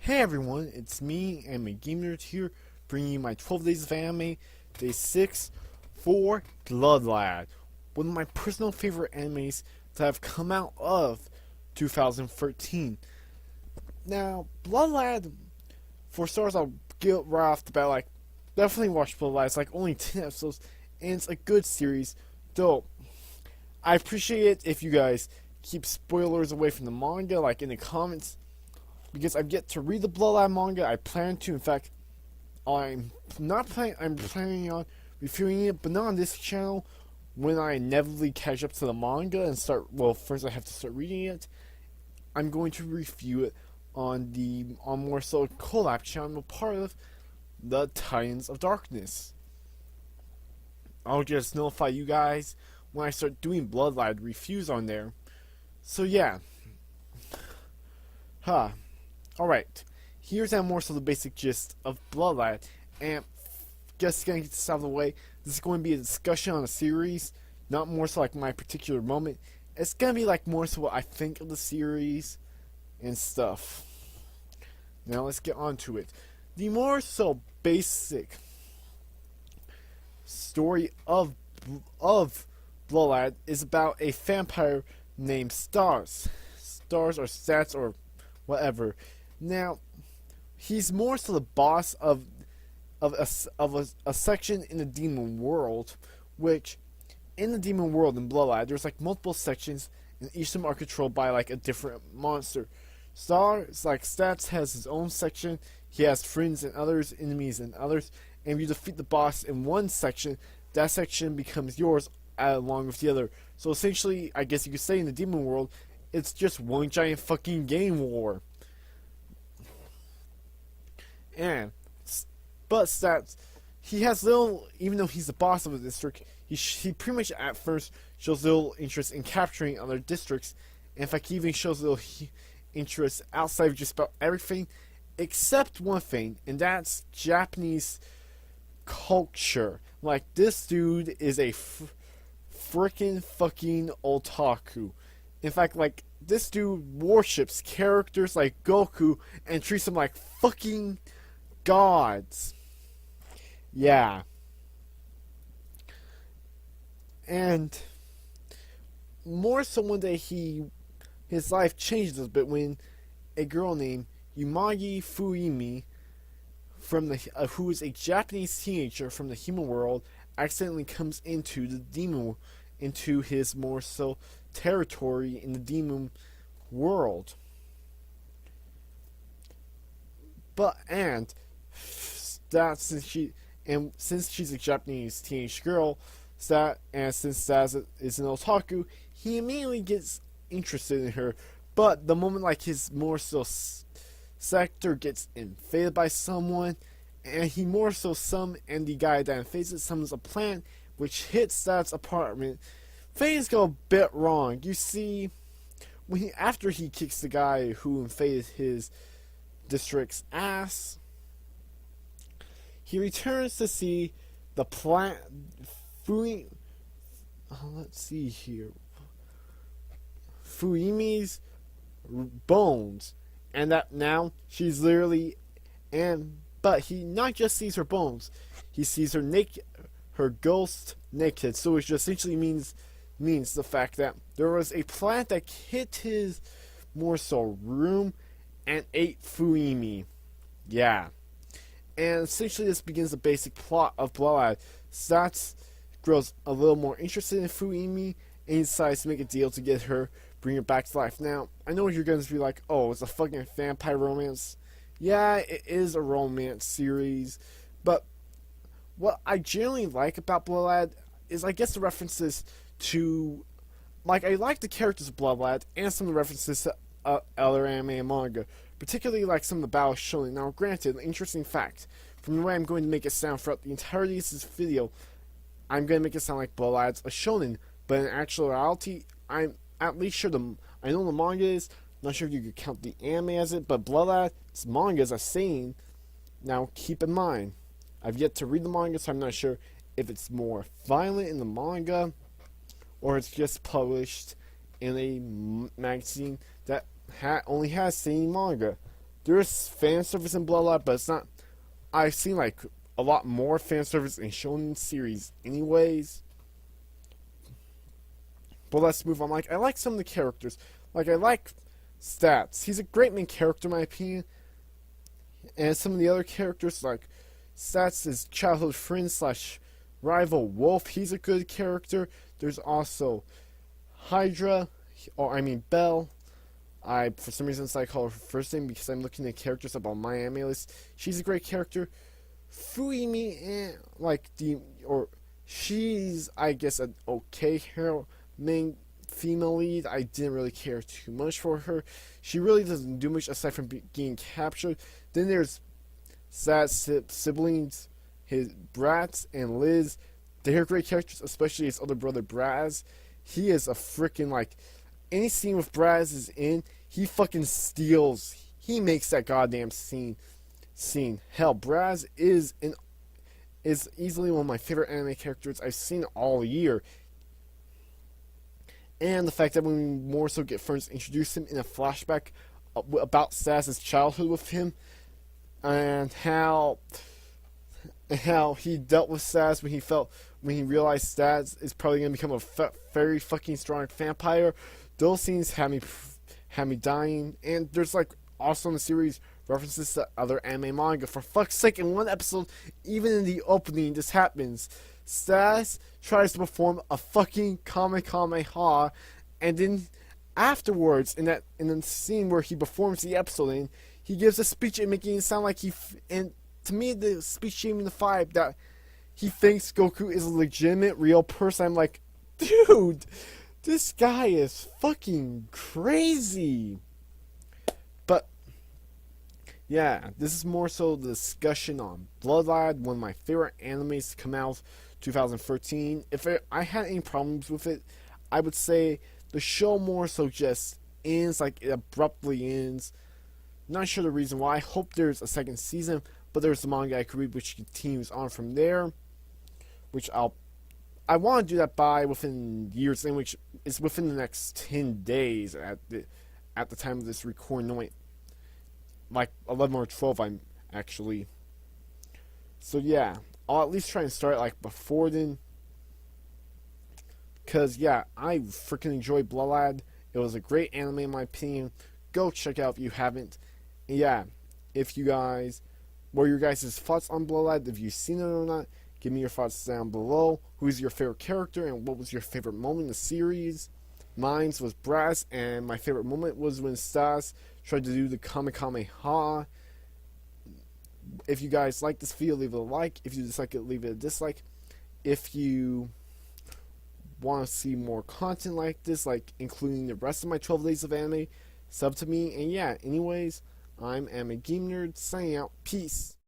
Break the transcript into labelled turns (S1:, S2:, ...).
S1: Hey everyone, it's me, Anime Gamer here, bringing you my 12 Days of Anime, Day 6 for Blood Lad, one of my personal favorite animes that have come out of 2013. Now, Blood Lad, for starters, I'll get right off the bat, definitely watch Blood Lad. It's only 10 episodes, and it's a good series, though I appreciate it if you guys keep spoilers away from the manga, in the comments, because I've yet to read the Blood Lad manga. I plan to. In fact, I'm planning on reviewing it, but not on this channel. When I inevitably catch up to the manga and first I have to start reading it. I'm going to review it on more so collab channel, I'm a part of the Titans of Darkness. I'll just notify you guys when I start doing Blood Lad reviews on there. So yeah. Alright, here's more so the basic gist of Blood Lad, and just gonna get this out of the way. This is going to be a discussion on a series, not more so my particular moment. It's gonna be more so what I think of the series and stuff. Now let's get on to it. The more so basic story of Blood Lad is about a vampire named Stars or Stats or whatever. Now, he's more so the boss of a section in the demon world, which in the demon world in Blood Lad, there's multiple sections, and each of them are controlled by a different monster. Stats has his own section. He has friends and others, enemies and others, and if you defeat the boss in one section, that section becomes yours along with the other. So essentially, I guess you could say in the demon world, it's just one giant fucking game war. But Stats, he has little, even though he's the boss of a district, he pretty much at first shows little interest in capturing other districts. And in fact, he even shows little interest outside of just about everything, except one thing, and that's Japanese culture. This dude is a freaking fucking otaku. In fact, this dude worships characters like Goku and treats them like fucking gods. Yeah. And more so one day his life changes a bit when a girl named Yumagi Fuimi who is a Japanese teenager from the human world accidentally comes into his more so territory in the demon world. Since she's a Japanese teenage girl, since Stas is an otaku, he immediately gets interested in her. But the moment his more so sector gets invaded by someone, and he more so and the guy that invades it summons a plant which hits Stats' apartment, things go a bit wrong. You see, after he kicks the guy who invaded his district's ass, he returns to see the plant. Let's see here. Fuimi's bones, and that now she's literally, but he not just sees her bones, he sees her naked, her ghost naked. So it just essentially means the fact that there was a plant that hit his more so room and ate Fuimi. Yeah. And essentially this begins the basic plot of Blood Lad. Stats grows a little more interested in Fuimi and he decides to make a deal to get her, bring her back to life. Now, I know you're going to be like, oh, it's a fucking vampire romance. Yeah, it is a romance series, but what I generally like about Blood Lad is, I guess, the references to, I like the characters of Blood Lad and some of the references to other anime and manga, particularly some of the battles shown. Now, granted, an interesting fact, from the way I'm going to make it sound throughout the entirety of this video, I'm going to make it sound like Blood Lad's a shonen, but in actuality, I'm at least sure I know the manga is, not sure if you could count the anime as it, but Blood Lad's manga is a seinen. Now, keep in mind, I've yet to read the manga, so I'm not sure if it's more violent in the manga, or it's just published in a magazine that only has seinen manga. there's fan service in Bloodline, but it's not. I've seen like a lot more fan service in shonen series, anyways. But let's move on. Like I like some of the characters. Like I like Stats. He's a great main character, in my opinion. And some of the other characters, like Stats' his childhood friend slash rival Wolf. He's a good character. There's also Hydra, or I mean Belle. I for some reason decided to call her first name because I'm looking at characters up on my anime list. She's a great character. Fuimi, she's I guess an okay hero main female lead. I didn't really care too much for her. She really doesn't do much aside from getting captured. Then there's Sad's siblings, his Bratz and Liz. They're great characters, especially his other brother Braz. He is a freaking like any scene with Braz is in, he fucking steals. He makes that goddamn scene. Hell, Braz is easily one of my favorite anime characters I've seen all year. And the fact that when we more so get first introduce him in a flashback about Saz's childhood with him, and how he dealt with Saz when he realized Saz is probably gonna become a very fucking strong vampire. Those scenes had me dying. And there's like also in the series references to other anime manga. For fuck's sake, in one episode, even in the opening, this happens. Saz tries to perform a fucking Kamehameha, and then afterwards, in the scene where he performs the episode in, he gives a speech and making it sound like and to me the speech gave me the vibe that he thinks Goku is a legitimate real person. I'm like, dude, this guy is fucking crazy. But yeah, this is more so the discussion on Bloodline, one of my favorite animes to come out 2013. If I had any problems with it, I would say the show more so just ends, like it abruptly ends. Not sure the reason why. I hope there's a second season, but there's the manga I could read which continues on from there, which I want to do that by within years, in which is within the next 10 days at the time of this recording. No, wait, like 11 or 12 I'm actually. So yeah, I'll at least try and start like before then. Cause yeah, I freaking enjoy Bloodline. It was a great anime in my opinion. Go check it out if you haven't. And yeah, if you guys, what are your guys' thoughts on Bloodline? If you've seen it or not, give me your thoughts down below. Who's your favorite character and what was your favorite moment in the series? Mine was Brass, and my favorite moment was when Stas tried to do the Kamehameha. If you guys like this video, leave it a like. If you dislike it, leave it a dislike. If you want to see more content like this, like including the rest of my 12 days of anime, sub to me. And yeah, anyways, I'm Anime Game Nerd, signing out. Peace.